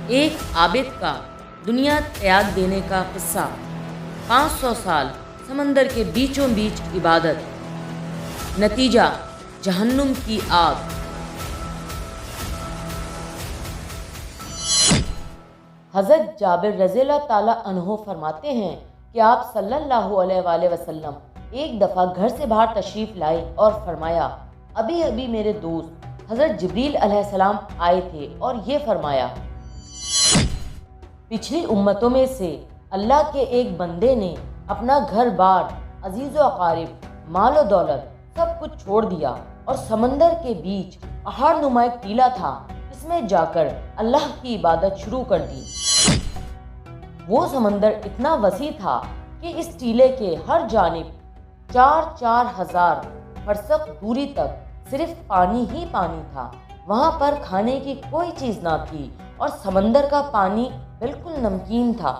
ایک عابد کا دنیا تیاگ دینے کا قصہ۔ 500 سال سمندر کے بیچوں بیچ عبادت، نتیجہ جہنم کی آگ۔ حضرت جابر رضی اللہ تعالیٰ عنہ فرماتے ہیں کہ آپ صلی اللہ علیہ وآلہ وسلم ایک دفعہ گھر سے باہر تشریف لائے اور فرمایا، ابھی ابھی میرے دوست حضرت جبریل علیہ السلام آئے تھے اور یہ فرمایا، پچھلی امتوں میں سے اللہ کے ایک بندے نے اپنا گھر بار، عزیز و اقارب، مال و دولت سب کچھ چھوڑ دیا اور سمندر کے بیچ پہاڑ نما ایک ٹیلا تھا، اس میں جا کر اللہ کی عبادت شروع کر دی۔ وہ سمندر اتنا وسیع تھا کہ اس ٹیلے کے ہر جانب 4,000 فرسخ دوری تک صرف پانی ہی پانی تھا۔ وہاں پر کھانے کی کوئی چیز نہ تھی اور سمندر کا پانی بالکل نمکین تھا۔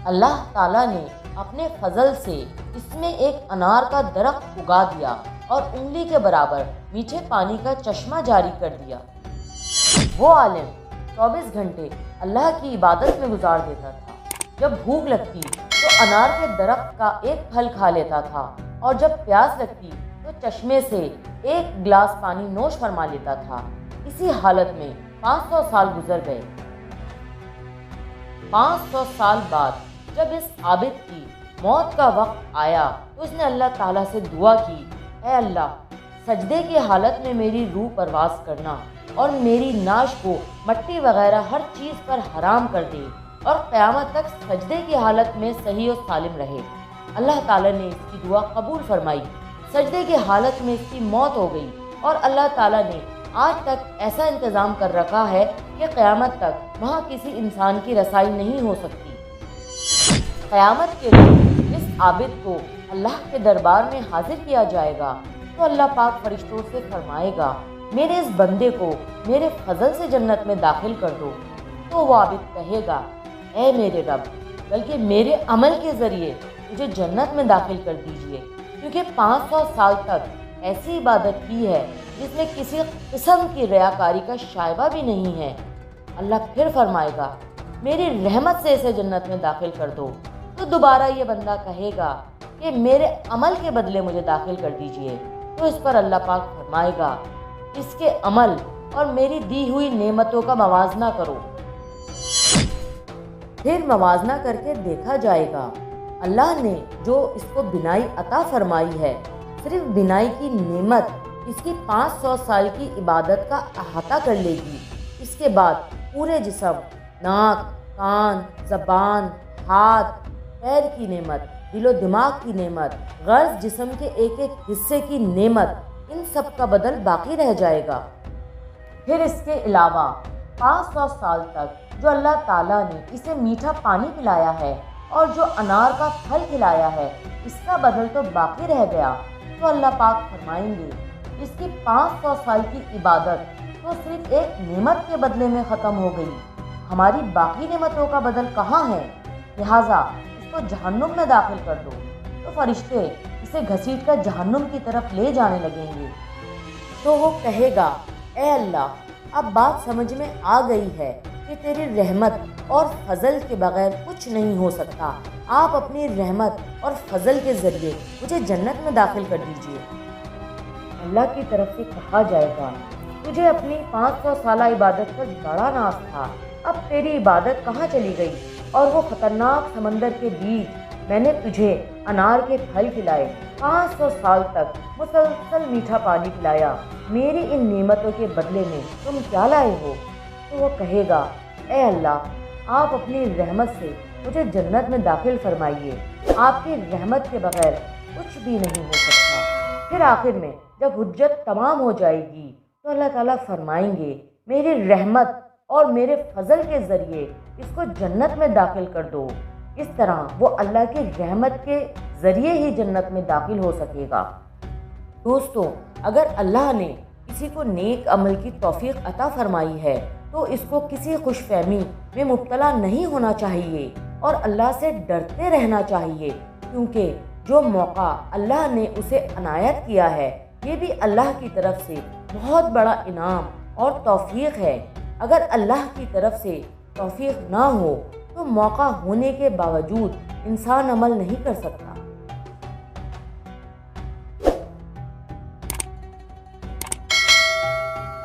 اللہ تعالیٰ نے اپنے فضل سے اس میں ایک انار کا درخت اگا دیا اور انگلی کے برابر میٹھے پانی کا چشمہ جاری کر دیا۔ وہ عالم 24 گھنٹے اللہ کی عبادت میں گزار دیتا تھا۔ جب بھوک لگتی تو انار کے درخت کا ایک پھل کھا لیتا تھا اور جب پیاس لگتی تو چشمے سے ایک گلاس پانی نوش فرما لیتا تھا۔ اسی حالت میں 500 سال گزر گئے۔ 500 سال بعد جب اس عابد کی موت کا وقت آیا تو اس نے اللہ تعالیٰ سے دعا کی، اے اللہ، سجدے کی حالت میں میری روح پرواز کرنا اور میری ناش کو مٹی وغیرہ ہر چیز پر حرام کر دے اور قیامت تک سجدے کی حالت میں صحیح و سالم رہے۔ اللہ تعالیٰ نے اس کی دعا قبول فرمائی۔ سجدے کی حالت میں اس کی موت ہو گئی اور اللہ تعالیٰ نے آج تک ایسا انتظام کر رکھا ہے کہ قیامت تک وہاں کسی انسان کی رسائی نہیں ہو سکتی۔ قیامت کے دن اس عابد کو اللہ کے دربار میں حاضر کیا جائے گا تو اللہ پاک فرشتوں سے فرمائے گا، میرے اس بندے کو میرے فضل سے جنت میں داخل کر دو۔ تو وہ عابد کہے گا، اے میرے رب، بلکہ میرے عمل کے ذریعے مجھے جنت میں داخل کر دیجئے، کیونکہ 500 سال تک ایسی عبادت کی ہے جس میں کسی قسم کی ریاکاری کا شائبہ بھی نہیں ہے۔ اللہ پھر فرمائے گا، میری رحمت سے اسے جنت میں داخل کر دو۔ تو دوبارہ یہ بندہ کہے گا کہ میرے عمل کے بدلے مجھے داخل کر دیجئے۔ تو اس پر اللہ پاک فرمائے گا، اس کے عمل اور میری دی ہوئی نعمتوں کا موازنہ کرو۔ پھر موازنہ کر کے دیکھا جائے گا، اللہ نے جو اس کو بینائی عطا فرمائی ہے، صرف بینائی کی نعمت اس کی 500 سال کی عبادت کا احاطہ کر لے گی۔ اس کے بعد پورے جسم، ناک، کان، زبان، ہاتھ، پیر کی نعمت، دل و دماغ کی نعمت، غرض جسم کے ایک ایک حصے کی نعمت، ان سب کا بدل باقی رہ جائے گا۔ پھر اس کے علاوہ 500 سال تک جو اللہ تعالیٰ نے اسے میٹھا پانی پلایا ہے اور جو انار کا پھل کھلایا ہے، اس کا بدل تو باقی رہ گیا۔ تو اللہ پاک فرمائیں گے، اس کی 500 سال کی عبادت تو صرف ایک نعمت کے بدلے میں ختم ہو گئی، ہماری باقی نعمتوں کا بدل کہاں ہے؟ لہٰذا اس کو جہنم میں داخل کر دو۔ تو فرشتے اسے گھسیٹ کر جہنم کی طرف لے جانے لگیں گے۔ تو وہ کہے گا، اے اللہ، اب بات سمجھ میں آ گئی ہے کہ تیری رحمت اور فضل کے بغیر کچھ نہیں ہو سکتا۔ آپ اپنی رحمت اور فضل کے ذریعے مجھے جنت میں داخل کر دیجئے۔ اللہ کی طرف سے کہا جائے گا، تجھے اپنی 500 سالہ عبادت پر بڑا ناز تھا، اب تیری عبادت کہاں چلی گئی؟ اور وہ خطرناک سمندر کے بیچ میں نے تجھے انار کے پھل کھلائے، 500 سال تک مسلسل میٹھا پانی پلایا، میری ان نعمتوں کے بدلے میں تم کیا لائے ہو؟ تو وہ کہے گا، اے اللہ، آپ اپنی رحمت سے مجھے جنت میں داخل فرمائیے، آپ کی رحمت کے بغیر کچھ بھی نہیں ہو سکتا۔ پھر آخر میں جب حجت تمام ہو جائے گی تو اللہ تعالیٰ فرمائیں گے، میری رحمت اور میرے فضل کے ذریعے اس کو جنت میں داخل کر دو۔ اس طرح وہ اللہ کی رحمت کے ذریعے ہی جنت میں داخل ہو سکے گا۔ دوستو، اگر اللہ نے کسی کو نیک عمل کی توفیق عطا فرمائی ہے تو اس کو کسی خوش فہمی میں مبتلا نہیں ہونا چاہیے اور اللہ سے ڈرتے رہنا چاہیے، کیونکہ جو موقع اللہ نے اسے عنایت کیا ہے، یہ بھی اللہ کی طرف سے بہت بڑا انعام اور توفیق ہے۔ اگر اللہ کی طرف سے توفیق نہ ہو تو موقع ہونے کے باوجود انسان عمل نہیں کر سکتا۔